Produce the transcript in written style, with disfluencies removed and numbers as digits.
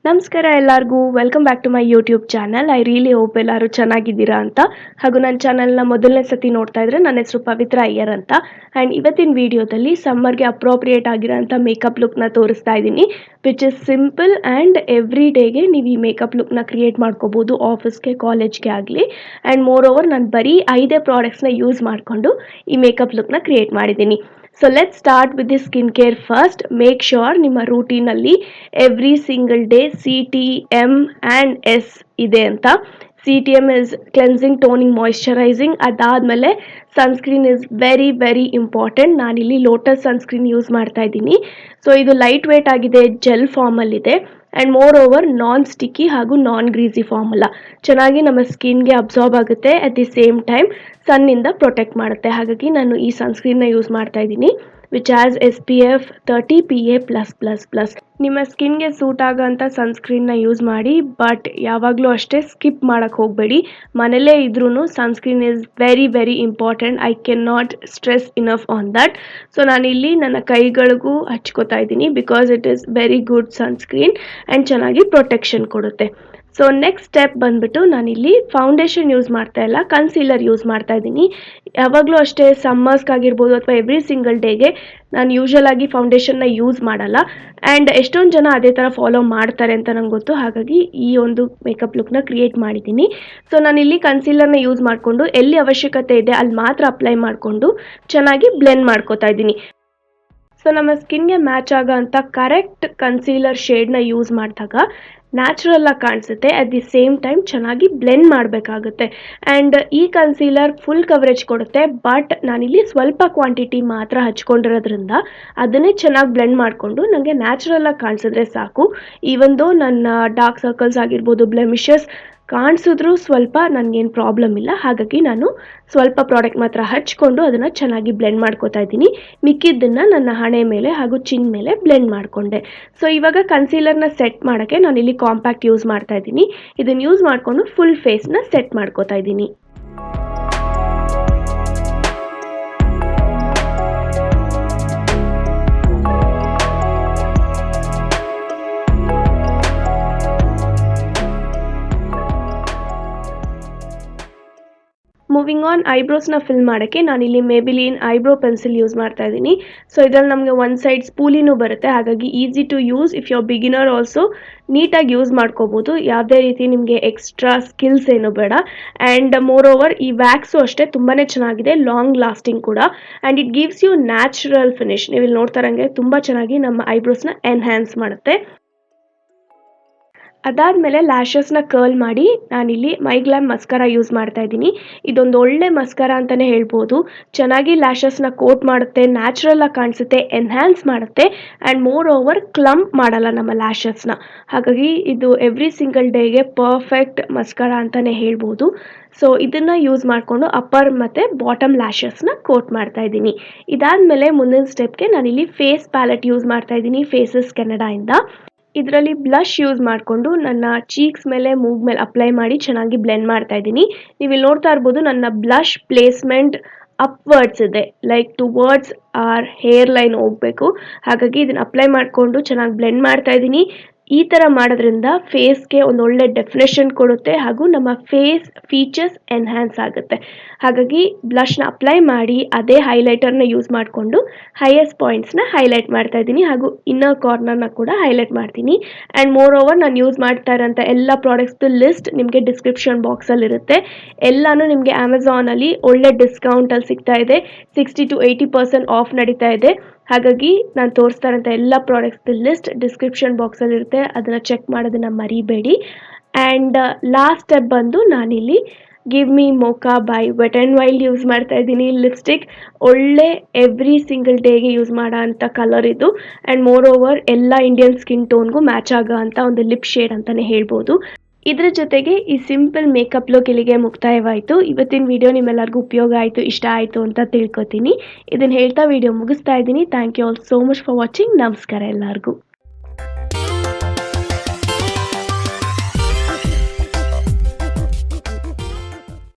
ನಮಸ್ಕಾರ ಎಲ್ಲರಿಗೂ welcome back to my YouTube channel. I really hope ಎಲ್ಲರೂ ಚೆನ್ನಾಗಿದ್ದೀರಾ ಅಂತ. ಹಾಗೂ ನನ್ನ ಚಾನಲ್ನ ಮೊದಲನೇ ಸತಿ ನೋಡ್ತಾ ಇದ್ರೆ ನನ್ನ ಹೆಸರು ಪವಿತ್ರ ಅಯ್ಯರ್ ಅಂತ. ಆ್ಯಂಡ್ ಇವತ್ತಿನ ವಿಡಿಯೋದಲ್ಲಿ ಸಮ್ಮರ್ಗೆ ಅಪ್ರೋಪ್ರಿಯೇಟ್ ಆಗಿರೋಂಥ ಮೇಕಪ್ ಲುಕ್ನ ತೋರಿಸ್ತಾ ಇದ್ದೀನಿ, which is simple and every ಡೇಗೆ ನೀವು ಈ ಮೇಕಪ್ ಲುಕ್ನ ಕ್ರಿಯೇಟ್ ಮಾಡ್ಕೋಬೋದು, ಆಫೀಸ್ಗೆ ಕಾಲೇಜ್ಗೆ ಆಗಲಿ. ಆ್ಯಂಡ್ ಮೋರ್ ಓವರ್ ನಾನು ಬರೀ 5 ಪ್ರಾಡಕ್ಟ್ಸ್ನ ಯೂಸ್ ಮಾಡಿಕೊಂಡು ಈ ಮೇಕಪ್ ಲುಕ್ನ ಕ್ರಿಯೇಟ್ ಮಾಡಿದ್ದೀನಿ. So let's start with the skin care first. Make sure ನಿಮ್ಮ ರೂಟೀನಲ್ಲಿ every single day CTM and S ಇದೆ ಅಂತ. CTM is cleansing, toning, moisturising. ಅದಾದಮೇಲೆ sunscreen is very very important. ನಾನಿಲ್ಲಿ ಲೋಟಸ್ ಸನ್ಸ್ಕ್ರೀನ್ ಯೂಸ್ ಮಾಡ್ತಾ ಇದ್ದೀನಿ. ಸೊ ಇದು ಲೈಟ್ ವೇಟ್ ಆಗಿದೆ, ಜೆಲ್ ಫಾರ್ಮಲ್ಲಿದೆ and moreover non sticky ಹಾಗೂ ನಾನ್ ಗ್ರೀಸಿ ಫಾರ್ಮಲ್ಲ. ಚೆನ್ನಾಗಿ ನಮ್ಮ ಸ್ಕಿನ್ಗೆ ಅಬ್ಸಾರ್ಬ್ ಆಗುತ್ತೆ, at the same time ಸನ್ನಿಂದ protect ಮಾಡುತ್ತೆ. ಹಾಗಾಗಿ ನಾನು ಈ ಸನ್ಸ್ಕ್ರೀನ್ನ ಯೂಸ್ ಮಾಡ್ತಾ ಇದ್ದೀನಿ, ವಿಚ್ ಹ್ಯಾಸ್ SPF 30 PA+++. ನಿಮ್ಮ ಸ್ಕಿನ್ಗೆ ಸೂಟ್ ಆಗೋಂಥ ಸನ್ಸ್ಕ್ರೀನ್ನ ಯೂಸ್ ಮಾಡಿ, ಬಟ್ ಯಾವಾಗಲೂ ಅಷ್ಟೇ ಸ್ಕಿಪ್ ಮಾಡೋಕ್ಕೆ ಹೋಗಬೇಡಿ. ಮನೇಲೇ ಇದ್ರೂ sunscreen is very very important. I can not stress enough on that. So ನಾನಿಲ್ಲಿ ನನ್ನ ಕೈಗಳಿಗೂ ಹಚ್ಕೋತಾ ಇದ್ದೀನಿ, because it is very good sunscreen and ಚೆನ್ನಾಗಿ ಪ್ರೊಟೆಕ್ಷನ್ ಕೊಡುತ್ತೆ. ಸೊ ನೆಕ್ಸ್ಟ್ ಸ್ಟೆಪ್ ಬಂದುಬಿಟ್ಟು ನಾನಿಲ್ಲಿ ಫೌಂಡೇಶನ್ ಯೂಸ್ ಮಾಡ್ತಾ ಇಲ್ಲ, ಕನ್ಸೀಲರ್ ಯೂಸ್ ಮಾಡ್ತಾ ಇದ್ದೀನಿ. ಯಾವಾಗಲೂ ಅಷ್ಟೇ ಸಮ್ಮರ್ಸ್ಗಾಗಿರ್ಬೋದು ಅಥವಾ ಎವ್ರಿ ಸಿಂಗಲ್ ಡೇಗೆ ನಾನು ಯೂಶ್ವಲ್ ಆಗಿ ಫೌಂಡೇಶನ್ನ ಯೂಸ್ ಮಾಡಲ್ಲ. ಆ್ಯಂಡ್ ಎಷ್ಟೊಂದು ಜನ ಅದೇ ಥರ ಫಾಲೋ ಮಾಡ್ತಾರೆ ಅಂತ ನಂಗೆ ಗೊತ್ತು. ಹಾಗಾಗಿ ಈ ಒಂದು ಮೇಕಪ್ ಲುಕ್ನ ಕ್ರಿಯೇಟ್ ಮಾಡಿದ್ದೀನಿ. ಸೊ ನಾನಿಲ್ಲಿ ಕನ್ಸೀಲರ್ನ ಯೂಸ್ ಮಾಡಿಕೊಂಡು ಎಲ್ಲಿ ಅವಶ್ಯಕತೆ ಇದೆ ಅಲ್ಲಿ ಮಾತ್ರ ಅಪ್ಲೈ ಮಾಡಿಕೊಂಡು ಚೆನ್ನಾಗಿ ಬ್ಲೆಂಡ್ ಮಾಡ್ಕೋತಾ ಇದ್ದೀನಿ. ಸೊ ನಮ್ಮ ಸ್ಕಿನ್ಗೆ ಮ್ಯಾಚ್ ಆಗೋ ಅಂಥ ಕರೆಕ್ಟ್ ಕನ್ಸೀಲರ್ ಶೇಡ್ನ ಯೂಸ್ ಮಾಡಿದಾಗ ನ್ಯಾಚುರಲ್ ಆಗಿ ಕಾಣಿಸುತ್ತೆ, ಅಟ್ ದಿ ಸೇಮ್ ಟೈಮ್ ಚೆನ್ನಾಗಿ ಬ್ಲೆಂಡ್ ಮಾಡಬೇಕಾಗುತ್ತೆ. ಆ್ಯಂಡ್ ಈ ಕನ್ಸೀಲರ್ ಫುಲ್ ಕವರೇಜ್ ಕೊಡುತ್ತೆ, ಬಟ್ ನಾನಿಲ್ಲಿ ಸ್ವಲ್ಪ ಕ್ವಾಂಟಿಟಿ ಮಾತ್ರ ಹಚ್ಕೊಂಡಿರೋದ್ರಿಂದ ಅದನ್ನೇ ಚೆನ್ನಾಗಿ ಬ್ಲೆಂಡ್ ಮಾಡಿಕೊಂಡು ನನಗೆ ನ್ಯಾಚುರಲ್ ಆಗಿ ಕಾಣಿಸಿದ್ರೆ ಸಾಕು. ಈವನ್ ದೋ ನನ್ನ ಡಾರ್ಕ್ ಸರ್ಕಲ್ಸ್ ಆಗಿರ್ಬೋದು, ಬ್ಲೆಮಿಷಸ್ ಕಾಣಿಸಿದ್ರೂ ಸ್ವಲ್ಪ ನನಗೇನು ಪ್ರಾಬ್ಲಮ್ ಇಲ್ಲ. ಹಾಗಾಗಿ ನಾನು ಸ್ವಲ್ಪ ಪ್ರಾಡಕ್ಟ್ ಮಾತ್ರ ಹಚ್ಕೊಂಡು ಅದನ್ನು ಚೆನ್ನಾಗಿ ಬ್ಲೆಂಡ್ ಮಾಡ್ಕೋತಾ ಇದ್ದೀನಿ. ಮಿಕ್ಕಿದ್ದನ್ನು ನನ್ನ ಹಣೆ ಮೇಲೆ ಹಾಗೂ ಚಿನ್ ಮೇಲೆ ಬ್ಲೆಂಡ್ ಮಾಡಿಕೊಂಡೆ. ಸೊ ಇವಾಗ ಕನ್ಸೀಲರ್ನ ಸೆಟ್ ಮಾಡೋಕ್ಕೆ ನಾನಿಲ್ಲಿ ಕಾಂಪ್ಯಾಕ್ಟ್ ಯೂಸ್ ಮಾಡ್ತಾ ಇದ್ದೀನಿ. ಇದನ್ನು ಯೂಸ್ ಮಾಡಿಕೊಂಡು ಫುಲ್ ಫೇಸ್ನ ಸೆಟ್ ಮಾಡ್ಕೋತಾ ಇದ್ದೀನಿ. ಮೂವಿಂಗ್ ಆನ್, ಐಬ್ರೋಸ್ನ ಫಿಲ್ ಮಾಡೋಕ್ಕೆ ನಾನಿಲ್ಲಿ ಮೇಬಿಲಿನ್ ಐಬ್ರೋ ಪೆನ್ಸಿಲ್ ಯೂಸ್ ಮಾಡ್ತಾ ಇದ್ದೀನಿ. ಸೊ ಇದರಲ್ಲಿ ನಮಗೆ ಒಂದು ಸೈಡ್ ಸ್ಪೂಲಿನೂ ಬರುತ್ತೆ, ಹಾಗಾಗಿ easy to use. If you are beginner also ನೀಟಾಗಿ ಯೂಸ್ ಮಾಡ್ಕೋಬೋದು. ಯಾವುದೇ ರೀತಿ ನಿಮಗೆ ಎಕ್ಸ್ಟ್ರಾ ಸ್ಕಿಲ್ಸ್ ಏನು ಬೇಡ. ಆ್ಯಂಡ್ ಮೋರ್ ಓವರ್ ಈ ವ್ಯಾಕ್ಸು ಅಷ್ಟೇ ತುಂಬಾ ಚೆನ್ನಾಗಿದೆ, ಲಾಂಗ್ ಲಾಸ್ಟಿಂಗ್ ಕೂಡ. And it gives you natural finish. ನೀವು ಇಲ್ಲಿ ನೋಡ್ತಾ ಇರೋಂಗೆ ತುಂಬ ಚೆನ್ನಾಗಿ ನಮ್ಮ ಐಬ್ರೋಸ್ನ ಎನ್ಹ್ಯಾನ್ಸ್ ಮಾಡುತ್ತೆ. ಅದಾದಮೇಲೆ ಲ್ಯಾಶಸ್ನ ಕರ್ಲ್ ಮಾಡಿ ನಾನಿಲ್ಲಿ ಮೈಗ್ಲಾಮ್ ಮಸ್ಕರ ಯೂಸ್ ಮಾಡ್ತಾ ಇದ್ದೀನಿ. ಇದೊಂದು ಒಳ್ಳೆ ಮಸ್ಕರ ಅಂತಲೇ ಹೇಳ್ಬೋದು. ಚೆನ್ನಾಗಿ ಲ್ಯಾಶಸ್ನ ಕೋಟ್ ಮಾಡುತ್ತೆ, ನ್ಯಾಚುರಲ್ ಆಗಿ ಕಾಣಿಸುತ್ತೆ, ಎನ್ಹ್ಯಾನ್ಸ್ ಮಾಡುತ್ತೆ ಆ್ಯಂಡ್ ಮೋರ್ ಓವರ್ ಕ್ಲಂಪ್ ಮಾಡಲ್ಲ ನಮ್ಮ ಲ್ಯಾಶಸ್ನ. ಹಾಗಾಗಿ ಇದು ಎವ್ರಿ ಸಿಂಗಲ್ ಡೇಗೆ ಪರ್ಫೆಕ್ಟ್ ಮಸ್ಕರ ಅಂತಲೇ ಹೇಳ್ಬೋದು. ಸೊ ಇದನ್ನು ಯೂಸ್ ಮಾಡಿಕೊಂಡು ಅಪ್ಪರ್ ಮತ್ತು ಬಾಟಮ್ ಲ್ಯಾಶಸ್ನ ಕೋಟ್ ಮಾಡ್ತಾ ಇದ್ದೀನಿ. ಇದಾದಮೇಲೆ ಮುಂದಿನ ಸ್ಟೆಪ್ಗೆ ನಾನಿಲ್ಲಿ ಫೇಸ್ ಪ್ಯಾಲೆಟ್ ಯೂಸ್ ಮಾಡ್ತಾ ಇದ್ದೀನಿ, ಫೇಸಸ್ ಕೆನಡಾಯಿಂದ. ಇದರಲ್ಲಿ ಬ್ಲಷ್ ಯೂಸ್ ಮಾಡಿಕೊಂಡು ನನ್ನ ಚೀಕ್ಸ್ ಮೇಲೆ, ಮೂಗ್ ಮೇಲೆ ಅಪ್ಲೈ ಮಾಡಿ ಚೆನ್ನಾಗಿ ಬ್ಲೆಂಡ್ ಮಾಡ್ತಾ ಇದ್ದೀನಿ. ನೀವು ಇಲ್ಲಿ ನೋಡ್ತಾ ಇರ್ಬೋದು ನನ್ನ ಬ್ಲಷ್ ಪ್ಲೇಸ್ಮೆಂಟ್ ಅಪ್ವರ್ಡ್ಸ್ ಇದೆ, like towards our hair line ಹೋಗಬೇಕು. ಹಾಗಾಗಿ ಇದನ್ನು ಅಪ್ಲೈ ಮಾಡಿಕೊಂಡು ಚೆನ್ನಾಗಿ ಬ್ಲೆಂಡ್ ಮಾಡ್ತಾ ಇದ್ದೀನಿ. ಈ ಥರ ಮಾಡೋದ್ರಿಂದ ಫೇಸ್ಗೆ ಒಂದು ಒಳ್ಳೆ ಡೆಫಿನೇಷನ್ ಕೊಡುತ್ತೆ ಹಾಗೂ ನಮ್ಮ ಫೇಸ್ ಫೀಚರ್ಸ್ ಎನ್ಹ್ಯಾನ್ಸ್ ಆಗುತ್ತೆ. ಹಾಗಾಗಿ ಬ್ಲಷ್ನ ಅಪ್ಲೈ ಮಾಡಿ ಅದೇ ಹೈಲೈಟರ್ನ ಯೂಸ್ ಮಾಡಿಕೊಂಡು ಹೈಯೆಸ್ಟ್ ಪಾಯಿಂಟ್ಸ್ನ ಹೈಲೈಟ್ ಮಾಡ್ತಾ ಇದ್ದೀನಿ ಹಾಗೂ ಇನ್ನರ್ ಕಾರ್ನರ್ನ ಕೂಡ ಹೈಲೈಟ್ ಮಾಡ್ತೀನಿ. ಆ್ಯಂಡ್ ಮೋರ್ ಓವರ್ ನಾನು ಯೂಸ್ ಮಾಡ್ತಾ ಇರೋಂಥ ಎಲ್ಲ ಪ್ರಾಡಕ್ಟ್ಸ್ದು ಲಿಸ್ಟ್ ನಿಮಗೆ ಡಿಸ್ಕ್ರಿಪ್ಷನ್ ಬಾಕ್ಸಲ್ಲಿರುತ್ತೆ. ಎಲ್ಲನೂ ನಿಮಗೆ ಅಮೆಝಾನಲ್ಲಿ ಒಳ್ಳೆ ಡಿಸ್ಕೌಂಟಲ್ಲಿ ಸಿಗ್ತಾ ಇದೆ, 60 to 80% ಆಫ್ ನಡೀತಾ ಇದೆ. ಹಾಗಾಗಿ ನಾನು ತೋರಿಸ್ತಾ ಇರೋಂಥ ಎಲ್ಲ ಪ್ರಾಡಕ್ಟ್ಸ್ದು ಲಿಸ್ಟ್ ಡಿಸ್ಕ್ರಿಪ್ಷನ್ ಬಾಕ್ಸಲ್ಲಿರುತ್ತೆ, ಅದನ್ನು ಚೆಕ್ ಮಾಡೋದನ್ನು ಮರಿಬೇಡಿ. ಆ್ಯಂಡ್ ಲಾಸ್ಟ್ ಸ್ಟೆಪ್ ಬಂದು ನಾನಿಲ್ಲಿ give me mocha by wet and wild use ಮಾಡ್ತಾ ಇದ್ದೀನಿ. ಲಿಪ್ಸ್ಟಿಕ್ ಒಳ್ಳೆ ಎವ್ರಿ ಸಿಂಗಲ್ ಡೇಗೆ ಯೂಸ್ ಮಾಡೋ ಅಂಥ ಕಲರ್ ಇದು. ಆ್ಯಂಡ್ ಮೋರ್ ಓವರ್ ಎಲ್ಲ ಇಂಡಿಯನ್ ಸ್ಕಿನ್ ಟೋನ್ಗೂ ಮ್ಯಾಚ್ ಆಗೋ ಅಂಥ ಒಂದು ಲಿಪ್ ಶೇಡ್ ಅಂತಲೇ ಹೇಳ್ಬೋದು. ಇದ್ರ ಜೊತೆಗೆ ಈ ಸಿಂಪಲ್ ಮೇಕಪ್ ಲುಕ್ ಇಲ್ಲಿಗೆ ಮುಕ್ತಾಯವಾಯಿತು. ಇವತ್ತಿನ ವಿಡಿಯೋ ನಿಮ್ಮೆಲ್ಲರಿಗೂ ಉಪಯೋಗ ಆಯಿತು, ಇಷ್ಟ ಆಯಿತು ಅಂತ ತಿಳ್ಕೊತೀನಿ. ಇದನ್ನು ಹೇಳ್ತಾ ವಿಡಿಯೋ ಮುಗಿಸ್ತಾ ಇದ್ದೀನಿ. Thank you all so much for watching. ನಮಸ್ಕಾರ ಎಲ್ಲರಿಗೂ.